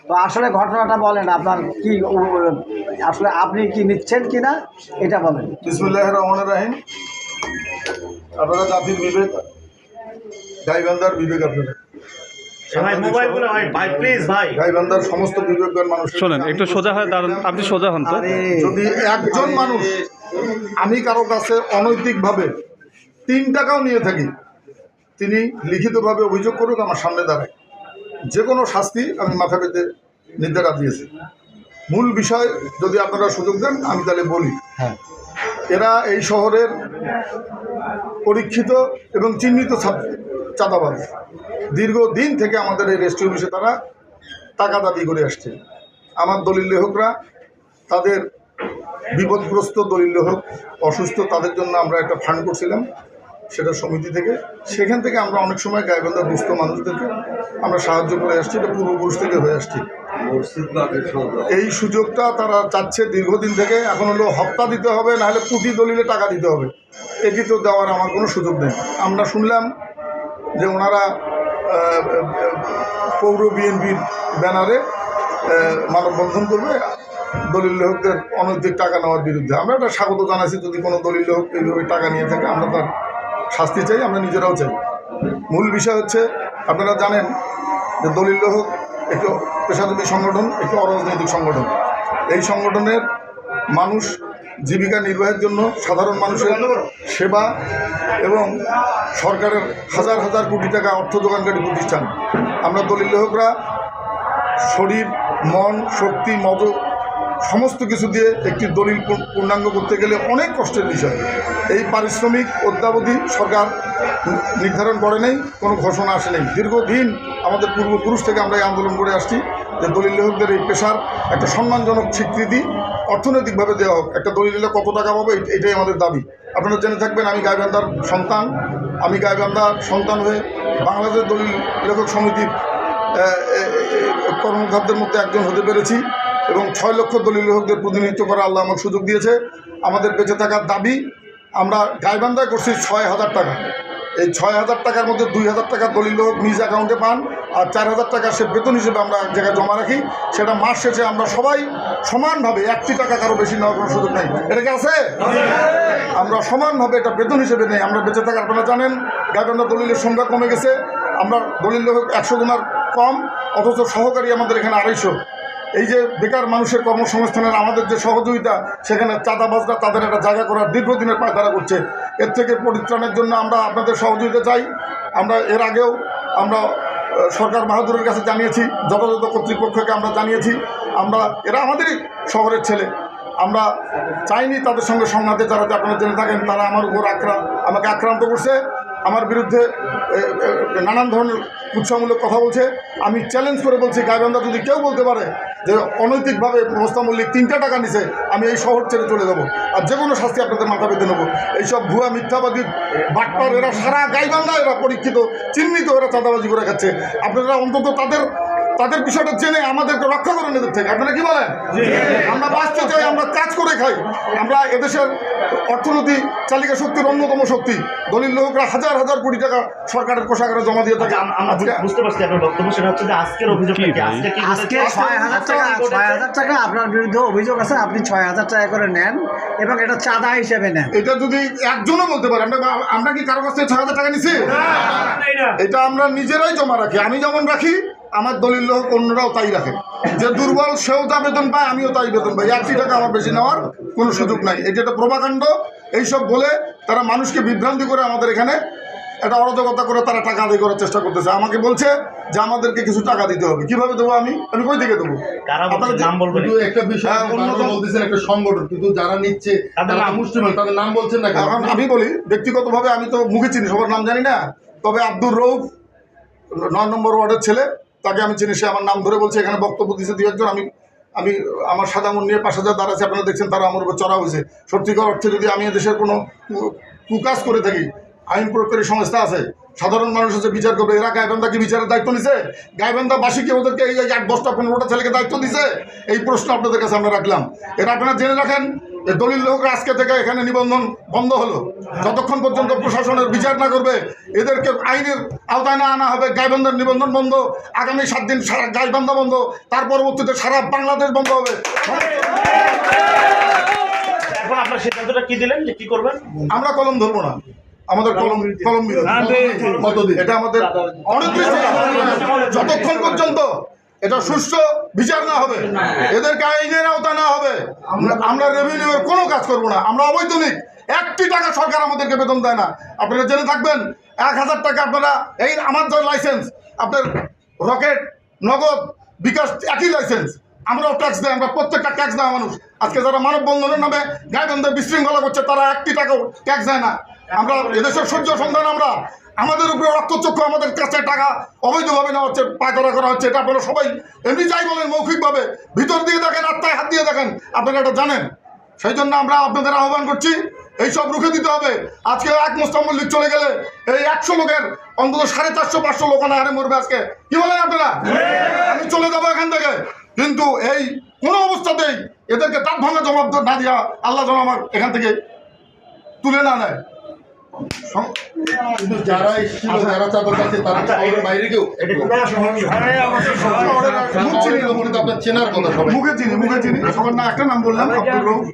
তো আসলে ঘটনাটা বলেন, আপনার কি আসলে আপনি কি নিচ্ছেন কিনা এটা বলেন। বিসমিল্লাহির রহমানির রহিম। আপনারা জাতির বিবেক, গাইবান্ধার বিবেক, আপনারা গাইবান্ধার সমস্ত বিবেকবান মানুষ শোনেন, একটু সোজা হয়ে দাঁড়ান, আপনি সোজা হন তো। যদি একজন মানুষ আমি কারো কাছে অনৈতিকভাবে 3 টাকাও নিয়ে থাকি, তিনি লিখিতভাবে অভিযোগ করুক, আমার সামনে দাঁড়ায়, যে কোনো শাস্তি আমি মাথা পেতে নির্দেশ দিয়েছি। মূল বিষয় যদি আপনারা সুযোগ দেন আমি তাহলে বলি। হ্যাঁ, এরা এই শহরের পরীক্ষিত এবং চিহ্নিত চাঁদাবাজ। দীর্ঘদিন থেকে আমাদের এই রেস্ট্রি অফিসে তারা টাকা দাবি করে আসছে। আমার দলিল লেখকরা তাদের বিপদগ্রস্ত দলিল লেখক অসুস্থ, তাদের জন্য আমরা একটা ফান্ড করছিলাম সেটা সমিতি থেকে। সেখান থেকে আমরা অনেক সময় গাইবান্ধার দুস্থ মানুষদেরকে আমরা সাহায্য করে আসছি, এটা পূর্বপুরুষ থেকে হয়ে আসছি। এই সুযোগটা তারা চাচ্ছে দীর্ঘদিন থেকে। এখন হলো হপ্তা দিতে হবে, নাহলে প্রতি দলিলে টাকা দিতে হবে। এটি তো দেওয়ার আমার কোনো সুযোগ নেই। আমরা শুনলাম যে ওনারা পৌর বিএনপির ব্যানারে মানববন্ধন করবে দলিল লেখকদের অনৈতিক টাকা নেওয়ার বিরুদ্ধে। আমরা এটা স্বাগত জানাচ্ছি। যদি কোনো দলিল লেখক এইভাবে টাকা নিয়ে থাকে আমরা তার শাস্তি চাই, আমরা নিজেরাও চাই। মূল বিষয় হচ্ছে, আপনারা জানেন যে দলিল লেখক একটি পেশাজীবী সংগঠন, একটি অরাজনৈতিক সংগঠন। এই সংগঠনের মানুষ জীবিকা নির্বাহের জন্য সাধারণ মানুষের সেবা এবং সরকারের হাজার হাজার কোটি টাকা অর্থ যোগানকারী প্রতিষ্ঠান। আমরা দলিল লেখকরা শরীর, মন, শক্তি, মদ সমস্ত কিছু দিয়ে একটি দলিল পূর্ণাঙ্গ করতে গেলে অনেক কষ্টের বিষয়। এই পারিশ্রমিক অদ্যাবধি সরকার নির্ধারণ করে নেই, কোনো ঘোষণা আসে নেই। দীর্ঘদিন আমাদের পূর্বপুরুষ থেকে আমরা এই আন্দোলন করে আসছি যে দলিল লেখকদের এই পেশার একটা সম্মানজনক স্বীকৃতি অর্থনৈতিকভাবে দেওয়া হোক। একটা দলিল লেখক কত টাকা পাবে এটাই আমাদের দাবি। আপনারা জেনে থাকবেন আমি গাইবান্ধার সন্তান। আমি গাইবান্ধার সন্তান হয়ে বাংলাদেশ দলিল লেখক সমিতির কর্মকর্তাদের মধ্যে একজন হতে পেরেছি এবং 6 লক্ষ দলিল লেখকদের প্রতিনিধিত্ব করা আল্লাহ আমার সুযোগ দিয়েছে। আমাদের বেঁচে থাকার দাবি আমরা গাইবান্ধায় করছি 6,000 টাকা। এই 6,000 টাকার মধ্যে 2,000 টাকা দলিল লেখক নিজ অ্যাকাউন্টে পান, আর 4,000 টাকা সে বেতন হিসেবে আমরা এক জায়গায় জমা রাখি। সেটা মাস শেষে আমরা সবাই সমানভাবে 1টি টাকা কারো বেশি নেওয়ার কোনো সুযোগ নেই। এটা কি আছে? আমরা সমানভাবে এটা বেতন হিসেবে নেই। আমরা বেঁচে থাকা, আপনারা জানেন গাইবান্ধা দলিলের সংখ্যা কমে গেছে। আমরা দলিল লেখক 100 জনের কম, অথচ সহকারী আমাদের এখানে 250। এই যে বেকার মানুষের কর্মসংস্থানের আমাদের যে সহযোগিতা, সেখানে চাঁদাবাজরা তাদের একটা জায়গা করার দীর্ঘদিনের পায়তারা করছে। এর থেকে পরিত্রাণের জন্য আমরা আপনাদের সহযোগিতা চাই। আমরা এর আগেও আমরা সরকার বাহাদুরের কাছে জানিয়েছি, যথাযথ কর্তৃপক্ষকে আমরা জানিয়েছি। এরা আমাদেরই শহরের ছেলে, আমরা চাইনি তাদের সঙ্গে সংঘাতে জড়াতে। আপনারা জেনে থাকেন তারা আমার উপর আমাকে আক্রান্ত করছে, আমার বিরুদ্ধে নানান ধরনের উৎসাহমূলক কথা বলছে। আমি চ্যালেঞ্জ করে বলছি, গাইবান্ধা যদি কেউ বলতে পারে যে অনৈতিকভাবে মোস্তা মল্লিক 3টা টাকা নিছে, আমি এই শহর ছেড়ে চলে যাবো, আর যে কোনো শাস্তি আপনাদের মাথা পেতে নেবো। এইসব ভুয়া মিথ্যাবাদী বাটপার এরা সারা গাইবান্ধা এরা পরীক্ষিত, চিহ্নিত, এরা চাঁদাবাজি করে খাচ্ছে। আপনারা অন্তত তাদের বিষয়টা জেনে আমাদেরকে রক্ষা করেন এদের থেকে। আপনারা কি বলেন? আমরা বাঁচতে চাই, আমরা কাজ করে খাই। আমরা এদেশের অর্থনীতি চালিকা শক্তির অন্যতম শক্তি। দলিল লেখকরা হাজার হাজার কোটি টাকা সরকারের কোষাগারে জমা দিয়ে থাকে। বুঝতে পারছি আপনার বক্তব্য, সেটা হচ্ছে যে আজকের অভিযোগটা কি? আজকে 6,000 টাকা আপনার বিরুদ্ধে অভিযোগ আছে, আপনি 6,000 টাকা করে নেন এবং এটা চাঁদা হিসেবে নেন। এটা যদি একজনও বলতে পারে আমরা কি কারো কাছ থেকে 6,000 টাকা নিছি? এটা আমরা নিজেরাই জমা রাখি। আমি যেমন রাখি, আমার দলিল লেখক অন্যরাও তাই রাখে। যে দুর্বল সেও যা বেতন পায়, আমিও তাই বেতন পাই। 1টি টাকা আমার বেশি নেওয়ার কোনো সুযোগ নাই। এটা একটা প্রভাকাণ্ড। এইসব বলে তারা মানুষকে বিভ্রান্তি করে আমাদের এখানে একটা অরাজকতা করে তারা টাকা আদায় করার চেষ্টা করতেছে। আমাকে বলছে যে আমাদেরকে কিছু টাকা দিতে হবে। কিভাবে দেবো? আমি কই থেকে দেবো? একটা বিষয় বলতেছেন, একটা সংগঠন, কিন্তু যারা নিচ্ছে তাদের নাম বলছেন না। এখন আমি বলি ব্যক্তিগতভাবে, আমি তো মুখে চিনি, সবার নাম জানি না। তবে আব্দুর রৌফ 9 নম্বর ওয়ার্ডের ছেলে, তাকে আমি চিনি। সে আমার নাম ধরে বলছে, এখানে বক্তব্য দিচ্ছে 2-1 জন। আমি আমার সাদা মন নিয়ে 5,000 দ্বার আছে, আপনারা দেখছেন, তারা আমার উপর চড়া হয়েছে। সত্যিকার অর্থে যদি আমি দেশের কোনো কুকাজ করে থাকি, আইন প্রয়োগকারী সংস্থা আছে, সাধারণ মানুষ হচ্ছে বিচার করবে। এরা গাইবান্ধা কি বিচারের দায়িত্ব নিছে? গাইবান্ধাবাসী কি ওদেরকে এই 8, 10টা, 15টা ছেলেকে দায়িত্ব দিছে? এই প্রশ্ন আপনাদের কাছে আমরা রাখলাম। এরা আপনারা জেনে রাখেন, এই দলিল লোকরা আজকে থেকে এখানে নিবন্ধন বন্ধ হলো। যতক্ষণ পর্যন্ত প্রশাসনের বিচার না করবে, এদেরকে আইনের আওতায় না আনা হবে। গাইবান্ধার নিবন্ধন বন্ধ, আগামী 7 দিন সারা গাইবান্ধা বন্ধ, তার পরবর্তীতে সারা বাংলাদেশ বন্ধ হবে। এখন আপনার সিদ্ধান্তটা কি দিলেন যে কি করবেন? আমরা কলম ধরবো না, আমাদের কলম বিরোধী। এটা আমাদের অনির্দিষ্ট, যতক্ষণ পর্যন্ত এটা সুষ্ঠু বিচার না হবে, এদেরকে আইনের আওতা না হবে, আমরা রেভিনিউয়ের কোনো কাজ করবো না। আমরা অবৈতনিক 1টি টাকা সরকার আমাদেরকে বেতন দেয় না। আপনারা জেনে থাকবেন, 1000 টাকা আপনারা, এই আমার যে লাইসেন্স, আপনার রকেট, নগদ, বিকাশ একই লাইসেন্স, আমরাও ট্যাক্স দেয়, আমরা প্রত্যেকটা ট্যাক্স দেওয়া মানুষ। আজকে যারা মানববন্ধনের নামে গাইবান্ধায় বিশৃঙ্খলা করছে, তারা 1টি টাকাও ট্যাক্স দেয় না। আমরা এদেশের সূর্য সন্ধান, আমরা আমাদের উপরে রক্তচক্ষু, আমাদের কাছে টাকা অবৈধভাবে নেওয়া হচ্ছে, পায়তারা করা হচ্ছে। এটা আপনারা সবাই এমনি যাই বলেন, মৌখিকভাবে, ভিতর দিয়ে দেখেন, আত্মায় হাত দিয়ে দেখেন, আপনারা এটা জানেন। সেই জন্য আমরা আপনাদের আহ্বান করছি, এইসব রুখে দিতে হবে। আজকে এক মোস্তাম্মল লীগ চলে গেলে এই 100 লোকের অন্তত 450-500 লোক হারে মরবে আজকে। কি বলেন আপনারা? আমি চলে যাবো এখান থেকে, কিন্তু এই কোনো অবস্থাতেই এদেরকে তার ভাঙা জবাব না দিয়া আল্লাহ যেন আমার এখান থেকে তুলে না নেয়। কিন্তু যারা এসেছিল, যারা চাঁদা চাচ্ছে, তারা শহরের বাইরে কেউ আপনার চেনার কথা সবাই। মুখে চিনি, সবার না একটা নাম বললাম, আব্দুর রউফ।